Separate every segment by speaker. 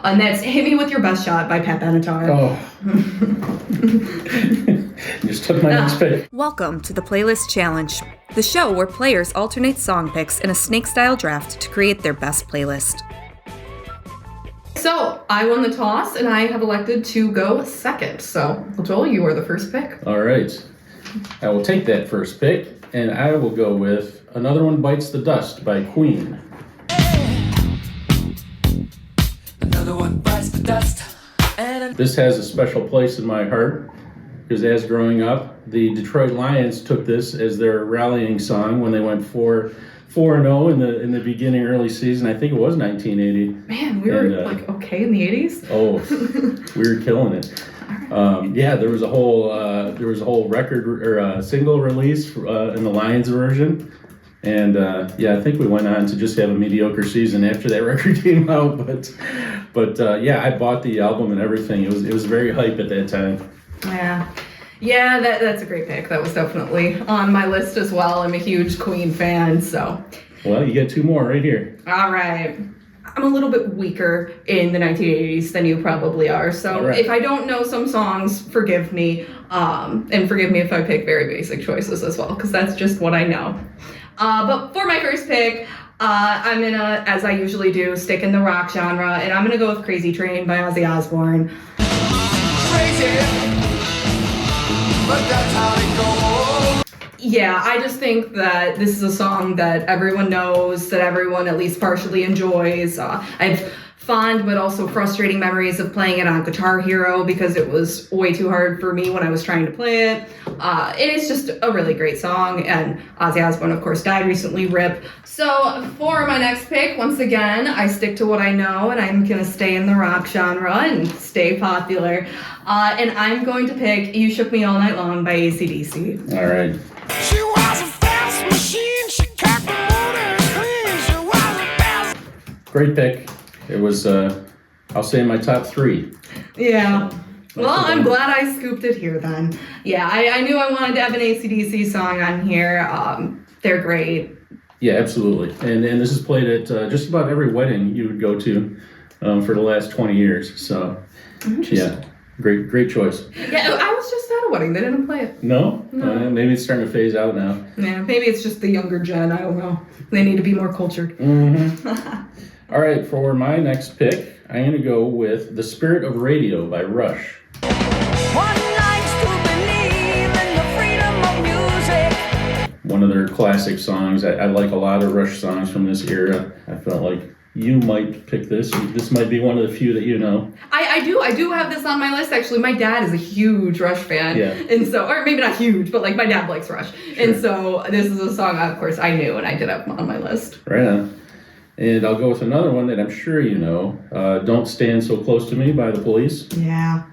Speaker 1: And that's Hit Me With Your Best Shot by Pat Benatar.
Speaker 2: Oh. You just took my next pick.
Speaker 3: Welcome to the Playlist Challenge, the show where players alternate song picks in a snake-style draft to create their best playlist.
Speaker 1: So, I won the toss, and I have elected to go second. So, Joel, you are the first pick.
Speaker 2: All right. I will take that first pick, and I will go with Another One Bites the Dust by Queen.
Speaker 4: Another one bites the dust.
Speaker 2: This has a special place in my heart, because as growing up, the Detroit Lions took this as their rallying song when they went 4-0 in the beginning early season. I think it was 1980.
Speaker 1: Man, we were okay in the 80s.
Speaker 2: Oh, we were killing it. There was a whole record or single release in the Lions version, and I think we went on to just have a mediocre season after that record came out. But I bought the album and everything. It was very hype at that time.
Speaker 1: Yeah, that's a great pick. That was definitely on my list as well. I'm a huge Queen fan, so.
Speaker 2: Well, you get two more right here.
Speaker 1: All right. I'm a little bit weaker in the 1980s than you probably are, so
Speaker 2: right.
Speaker 1: If I don't know some songs, forgive me, and forgive me if I pick very basic choices as well, because that's just what I know. But for my first pick, I'm gonna, as I usually do, stick in the rock genre, and I'm gonna go with Crazy Train by Ozzy Osbourne.
Speaker 4: Crazy. But that's how it goes.
Speaker 1: Yeah, I just think that this is a song that everyone knows, that everyone at least partially enjoys. I have fond but also frustrating memories of playing it on Guitar Hero because it was way too hard for me when I was trying to play it. It is just a really great song, and Ozzy Osbourne, of course, died recently, RIP. So for my next pick, once again, I stick to what I know, and I'm going to stay in the rock genre and stay popular. And I'm going to pick You Shook Me All Night Long by AC/DC.
Speaker 2: All right.
Speaker 4: She was a fast machine. She kept the motor clean. She was a fast.
Speaker 2: Great pick. It was, I'll say, my top three.
Speaker 1: Yeah. Well, I'm glad I scooped it here then. Yeah, I knew I wanted to have an AC/DC song on here. They're great.
Speaker 2: Yeah, absolutely. And this is played at just about every wedding you would go to for the last 20 years. So, yeah, great choice.
Speaker 1: Yeah, I was just at a wedding. They didn't play it.
Speaker 2: No? Maybe it's starting to phase out now.
Speaker 1: Yeah, maybe it's just the younger gen. I don't know. They need to be more cultured.
Speaker 2: Mm-hmm. All right, for my next pick, I'm going to go with The Spirit of Radio by Rush.
Speaker 4: One likes to believe in the freedom of music.
Speaker 2: One of their classic songs. I like a lot of Rush songs from this era. I felt like you might pick this. This might be one of the few that you know.
Speaker 1: I do have this on my list, actually. My dad is a huge Rush fan.
Speaker 2: Yeah.
Speaker 1: And so, or maybe not huge, but like my dad likes Rush.
Speaker 2: Sure.
Speaker 1: And so this is a song, of course, I knew and I did have on my list.
Speaker 2: Right on. And I'll go with another one that I'm sure you know. Don't Stand So Close to Me by The Police.
Speaker 1: Yeah.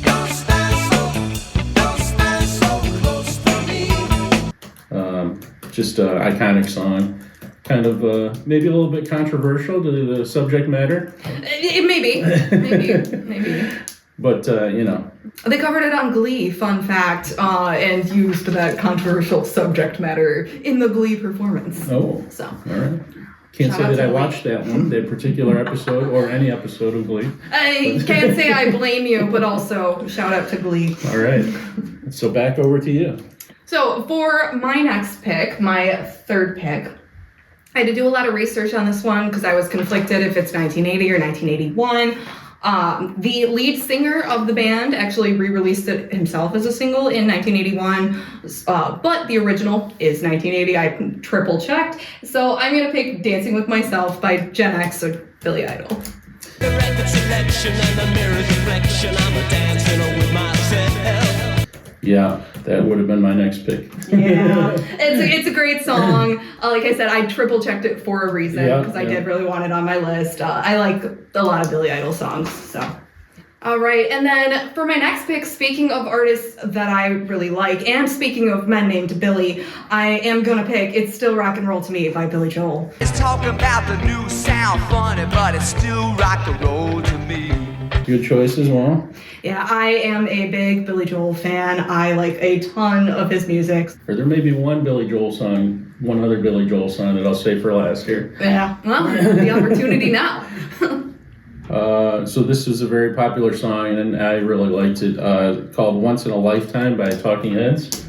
Speaker 4: Don't stand so close to me.
Speaker 2: Just an iconic song. Kind of maybe a little bit controversial to the subject matter.
Speaker 1: Maybe.
Speaker 2: But,
Speaker 1: They covered it on Glee, fun fact, and used that controversial subject matter in the Glee performance.
Speaker 2: Oh,
Speaker 1: So.
Speaker 2: all right. Can't
Speaker 1: Shout
Speaker 2: say
Speaker 1: out
Speaker 2: that
Speaker 1: to
Speaker 2: I
Speaker 1: Glee.
Speaker 2: watched that particular episode or any episode of Glee.
Speaker 1: I can't say I blame you, but also shout out to Glee.
Speaker 2: All right. So back over to you.
Speaker 1: So for my next pick, my third pick, I had to do a lot of research on this one because I was conflicted if it's 1980 or 1981. The lead singer of the band actually re-released it himself as a single in 1981, but the original is 1980. I triple checked. So I'm going to pick Dancing With Myself by GenX or Billy Idol.
Speaker 4: The record selection and the mirror's reflection. I'm a dancing with myself.
Speaker 2: Yeah, that would have been my next pick.
Speaker 1: Yeah, it's a great song. Like I said, I triple checked it for a reason because I did really want it on my list. I like a lot of Billy Idol songs, so. All right, and then for my next pick, speaking of artists that I really like, and speaking of men named Billy, I am gonna pick It's Still Rock and Roll to Me by Billy Joel.
Speaker 4: It's talking about the new sound funny, but it's still rock and roll to me.
Speaker 2: Good choice as well.
Speaker 1: Yeah, I am a big Billy Joel fan. I like a ton of his music.
Speaker 2: Or there may be one other Billy Joel song that I'll say for last here.
Speaker 1: Yeah, well, the opportunity now.
Speaker 2: So this was a very popular song, and I really liked it, called Once in a Lifetime by Talking Heads.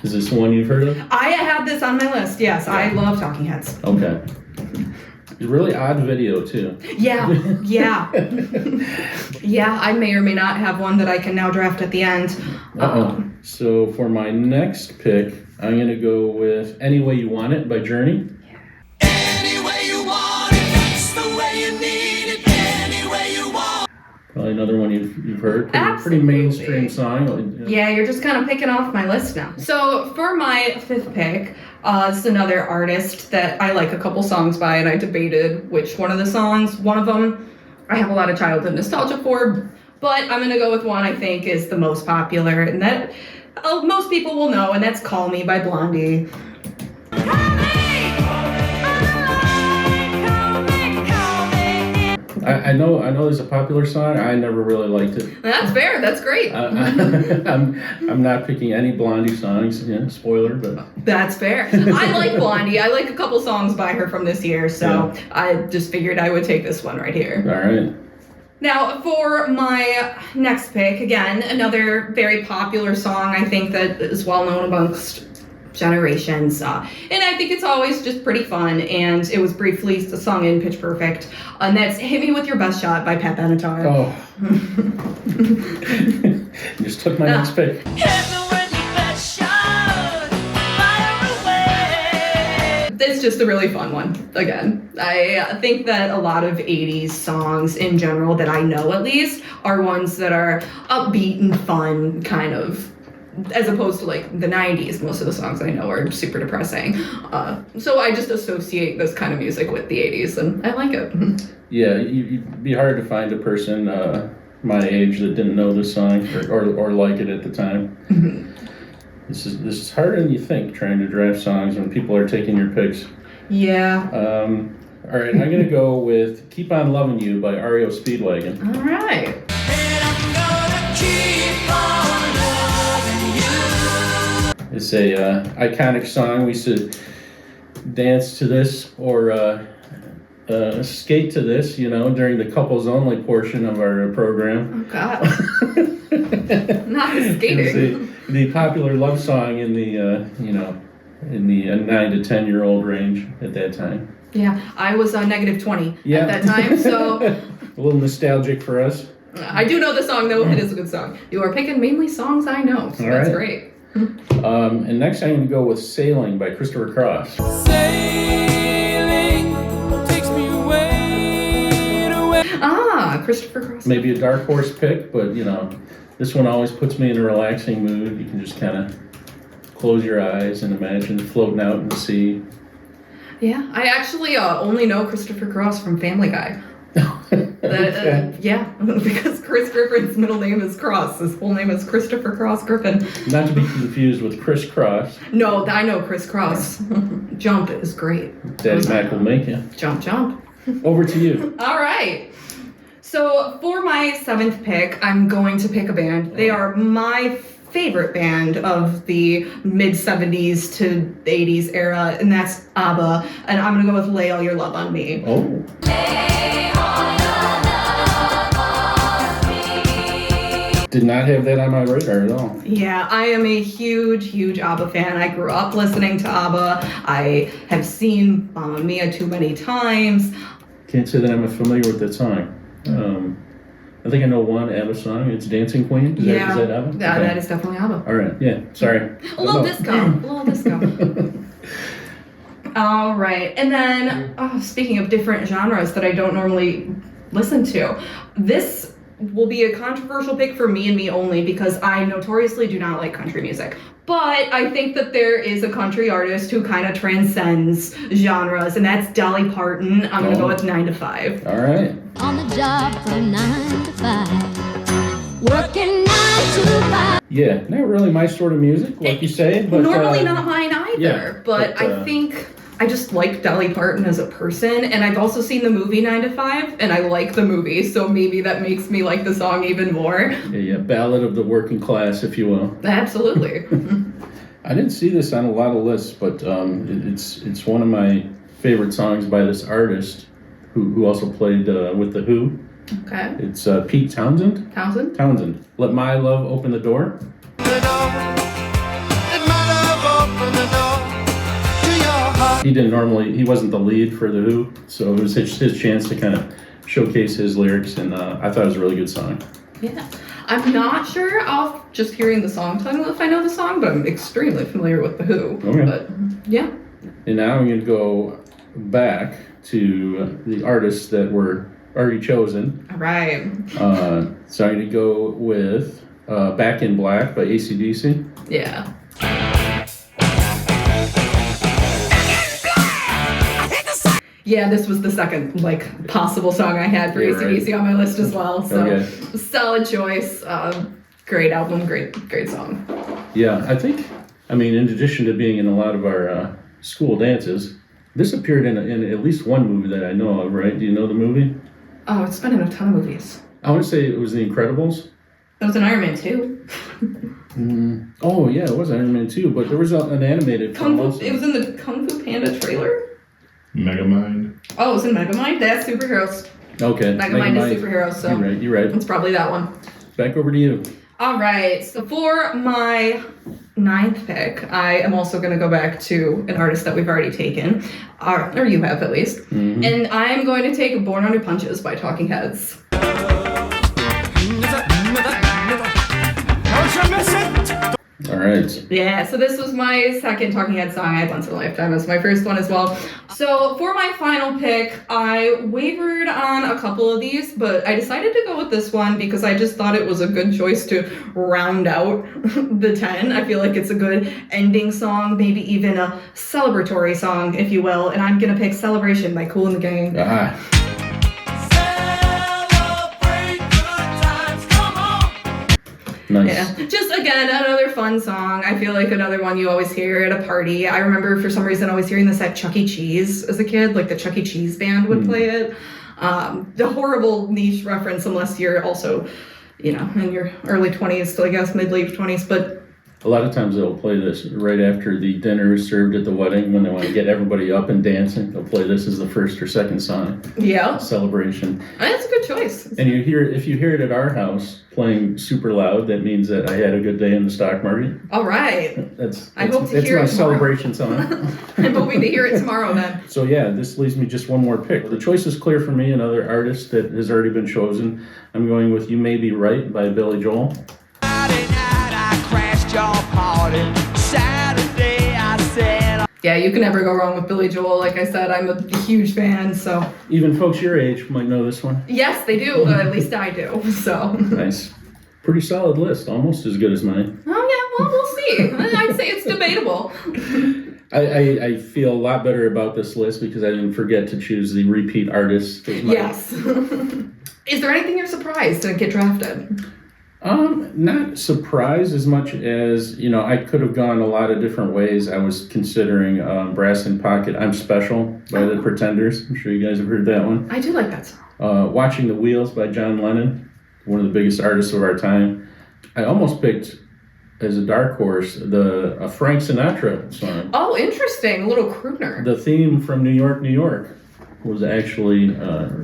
Speaker 2: Is this one you've heard of?
Speaker 1: I had this on my list. Yes, I love Talking Heads.
Speaker 2: Okay. It's a really odd video, too.
Speaker 1: Yeah. Yeah, I may or may not have one that I can now draft at the end.
Speaker 2: So for my next pick, I'm going to go with Any Way You Want It by Journey.
Speaker 4: Any way you want it, that's the way you need it. Any way you want it.
Speaker 2: Probably another one you've heard. Pretty
Speaker 1: Absolutely.
Speaker 2: mainstream song.
Speaker 1: Yeah, you're just kind of picking off my list now. So for my fifth pick, it's another artist that I like a couple songs by, and I debated which one of the songs. One of them I have a lot of childhood nostalgia for, but I'm going to go with one I think is the most popular, and that most people will know, and that's Call Me by Blondie.
Speaker 2: I know there's a popular song. I never really liked it.
Speaker 1: That's fair. That's great.
Speaker 2: I'm not picking any Blondie songs. Yeah, spoiler, but
Speaker 1: That's fair. I like Blondie. I like a couple songs by her from this year, so I just figured I would take this one right here.
Speaker 2: all right.
Speaker 1: Now, for my next pick, again, another very popular song I think that is well known amongst generations, and I think it's always just pretty fun, and it was briefly sung in Pitch Perfect, and that's Hit Me With Your Best Shot by Pat Benatar.
Speaker 2: Oh. You just took my next pick.
Speaker 1: It's just a really fun one. Again, I think that a lot of 80s songs in general that I know at least are ones that are upbeat and fun, kind of, as opposed to like the 90s. Most of the songs I know are super depressing. So I just associate this kind of music with the 80s, and I like it.
Speaker 2: Yeah, you'd be hard to find a person my age that didn't know this song or like it at the time.
Speaker 1: Mm-hmm.
Speaker 2: This is harder than you think, trying to draft songs when people are taking your picks.
Speaker 1: Yeah.
Speaker 2: All right, I'm going to go with Keep On Loving You by REO Speedwagon.
Speaker 1: All right.
Speaker 4: And I'm gonna keep on loving you.
Speaker 2: It's a iconic song. We used to dance to this or skate to this, during the couples only portion of our program.
Speaker 1: Oh, God. Not the skating.
Speaker 2: The popular love song in the in the 9 to 10-year-old range at that time.
Speaker 1: Yeah, I was negative 20
Speaker 2: Yeah.
Speaker 1: at that time, so
Speaker 2: A little nostalgic for us.
Speaker 1: I do know the song, though. It is a good song. You are picking mainly songs I know, so
Speaker 2: All
Speaker 1: that's
Speaker 2: right.
Speaker 1: great.
Speaker 2: And next I'm going to go with Sailing by Christopher Cross.
Speaker 4: Sailing takes me away to where.
Speaker 1: Christopher Cross.
Speaker 2: Maybe a dark horse pick, but this one always puts me in a relaxing mood. You can just kind of close your eyes and imagine floating out in the sea.
Speaker 1: Yeah, I actually only know Christopher Cross from Family Guy.
Speaker 2: Okay.
Speaker 1: Yeah, because Chris Griffin's middle name is Cross. His full name is Christopher Cross Griffin.
Speaker 2: Not to be confused with Chris Cross.
Speaker 1: No, I know Chris Cross. Jump is great.
Speaker 2: Daddy Mac will make you.
Speaker 1: Jump, jump.
Speaker 2: Over to you.
Speaker 1: All right. So for my seventh pick, I'm going to pick a band. They are my favorite band of the mid-70s to 80s era, and that's ABBA. And I'm going to go with Lay All Your Love on Me.
Speaker 2: Oh. Did not have that on my radar at all.
Speaker 1: Yeah, I am a huge ABBA fan. I grew up listening to ABBA. I have seen Mamma Mia too many times.
Speaker 2: Can't say that I'm familiar with that song. I think I know one ABBA song. It's Dancing Queen. Is that ABBA?
Speaker 1: Yeah,
Speaker 2: Okay.
Speaker 1: that is definitely ABBA.
Speaker 2: All right. Yeah. Sorry.
Speaker 1: A little disco. All right. And then, speaking of different genres that I don't normally listen to, this will be a controversial pick for me and me only because I notoriously do not like country music. But I think that there is a country artist who kind of transcends genres, and that's Dolly Parton. I'm going to go with 9 to 5.
Speaker 2: All right.
Speaker 5: On the job from 9 to 5. Working 9 to 5.
Speaker 2: Yeah, not really my sort of music, like you say. But
Speaker 1: Normally not mine either,
Speaker 2: yeah,
Speaker 1: but
Speaker 2: but,
Speaker 1: I think I just like Dolly Parton as a person, and I've also seen the movie 9 to 5, and I like the movie, so maybe that makes me like the song even more.
Speaker 2: Yeah, ballad of the working class, if you will.
Speaker 1: Absolutely.
Speaker 2: I didn't see this on a lot of lists, but it's one of my favorite songs by this artist who also played with The Who.
Speaker 1: Okay.
Speaker 2: It's Pete Townsend.
Speaker 1: Townsend?
Speaker 2: Let My Love Open the Door. He wasn't the lead for The Who, so it was his chance to kind of showcase his lyrics, and I thought it was a really good song.
Speaker 1: Yeah. I'm not sure off just hearing the song title if I know the song, but I'm extremely familiar with The Who.
Speaker 2: Okay.
Speaker 1: But, yeah.
Speaker 2: And now I'm going to go back to the artists that were already chosen.
Speaker 1: All right.
Speaker 2: So I'm going to go with Back in Black by AC/DC.
Speaker 1: Yeah. Yeah, this was the second possible song I had for AC/DC on my list as well. So Solid choice. Great album, great song.
Speaker 2: Yeah, I mean, in addition to being in a lot of our school dances, this appeared in at least one movie that I know of, right? Do you know the movie?
Speaker 1: Oh, it's been in a ton of movies.
Speaker 2: I want to say it was The Incredibles.
Speaker 1: That was an Iron Man 2.
Speaker 2: Oh, yeah, it was Iron Man 2, but there was an animated film also.
Speaker 1: It was in the Kung Fu Panda trailer.
Speaker 6: Megamind.
Speaker 1: Oh, it was in Megamind? That's superheroes.
Speaker 2: Okay.
Speaker 1: Megamind is superheroes, so
Speaker 2: You're right.
Speaker 1: It's probably that one.
Speaker 2: Back over to you.
Speaker 1: All right, so for my 9th pick, I am also going to go back to an artist that we've already taken, or you have at least, and I'm going to take Born Under Punches by Talking Heads.
Speaker 2: All right.
Speaker 1: Yeah, so this was my second Talking Heads song. I had Once in a Lifetime as my first one as well. So for my final pick, I wavered on a couple of these, but I decided to go with this one because I just thought it was a good choice to round out the 10. I feel like it's a good ending song, maybe even a celebratory song, if you will. And I'm going to pick Celebration by Kool and the Gang.
Speaker 2: Nice.
Speaker 1: Yeah, just again, another fun song. I feel like another one you always hear at a party. I remember for some reason always hearing this at Chuck E. Cheese as a kid, like the Chuck E. Cheese band would play it. The horrible niche reference unless you're also, in your early 20s to I guess mid-late 20s, but
Speaker 2: a lot of times they'll play this right after the dinner is served at the wedding when they want to get everybody up and dancing. They'll play this as the first or second song.
Speaker 1: Yeah.
Speaker 2: Celebration.
Speaker 1: That's a good choice.
Speaker 2: And if you hear it at our house playing super loud, that means that I had a good day in the stock market.
Speaker 1: All right.
Speaker 2: I hope to hear it tomorrow. It's my celebration song.
Speaker 1: I'm hoping to hear it tomorrow then.
Speaker 2: So yeah, this leaves me just one more pick. The choice is clear for me, another artist that has already been chosen. I'm going with You May Be Right by Billy Joel.
Speaker 1: Yeah, you can never go wrong with Billy Joel. Like I said, I'm a huge fan, so.
Speaker 2: Even folks your age might know this one.
Speaker 1: Yes, they do. At least I do, so.
Speaker 2: Nice. Pretty solid list, almost as good as mine.
Speaker 1: Oh yeah, well, we'll see. I'd say it's debatable.
Speaker 2: I feel a lot better about this list because I didn't forget to choose the repeat artist.
Speaker 1: Yes. Is there anything you're surprised didn't get drafted?
Speaker 2: Not surprised as much as, I could have gone a lot of different ways. I was considering Brass in Pocket, I'm Special by the Pretenders. I'm sure you guys have heard that one.
Speaker 1: I do like that song.
Speaker 2: Watching the Wheels by John Lennon, one of the biggest artists of our time. I almost picked, as a dark horse, a Frank Sinatra song.
Speaker 1: Oh, interesting. A little crooner.
Speaker 2: The theme from New York, New York was actually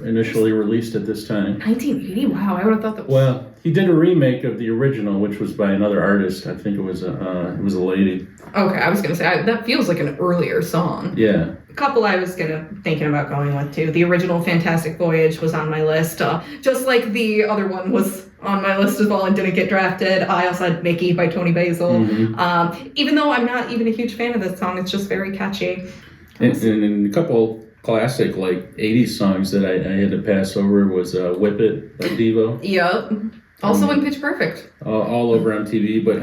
Speaker 2: initially released at this time.
Speaker 1: 1980? Wow, I would have thought that was...
Speaker 2: Well, he did a remake of the original, which was by another artist. I think it was a lady.
Speaker 1: Okay, I was going to say, that feels like an earlier song.
Speaker 2: Yeah.
Speaker 1: A couple I was thinking about going with, too. The original Fantastic Voyage was on my list. Just like the other one was on my list as well and didn't get drafted. I also had Mickey by Tony Basil. Mm-hmm. Even though I'm not even a huge fan of this song, it's just very catchy.
Speaker 2: And a couple classic 80s songs that I had to pass over was Whip It by Devo.
Speaker 1: Yep. Also in Pitch Perfect.
Speaker 2: All over on TV, but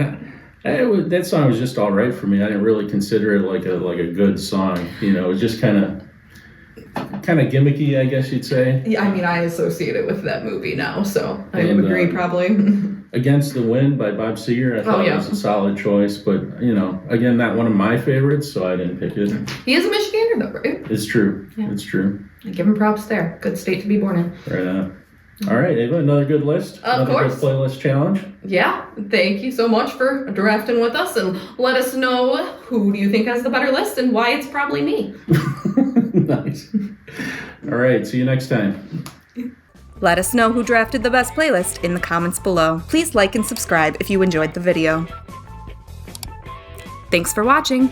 Speaker 2: that song was just all right for me. I didn't really consider it like a good song. It was just kind of gimmicky, I guess you'd say.
Speaker 1: Yeah, I mean, I associate it with that movie now, so I would agree probably.
Speaker 2: Against the Wind by Bob Seger, I thought it was a solid choice, but, again, not one of my favorites, so I didn't pick it.
Speaker 1: He is a Michigander, though, right?
Speaker 2: It's true.
Speaker 1: Yeah.
Speaker 2: It's true.
Speaker 1: I give him props there. Good state to be born in.
Speaker 2: Right on. All right, Ava, another good list.
Speaker 1: Of
Speaker 2: another
Speaker 1: course.
Speaker 2: good playlist challenge.
Speaker 1: Yeah, thank you so much for drafting with us, and let us know who do you think has the better list and why it's probably me.
Speaker 2: Nice. All right, see you next time.
Speaker 3: Let us know who drafted the best playlist in the comments below. Please like and subscribe if you enjoyed the video. Thanks for watching.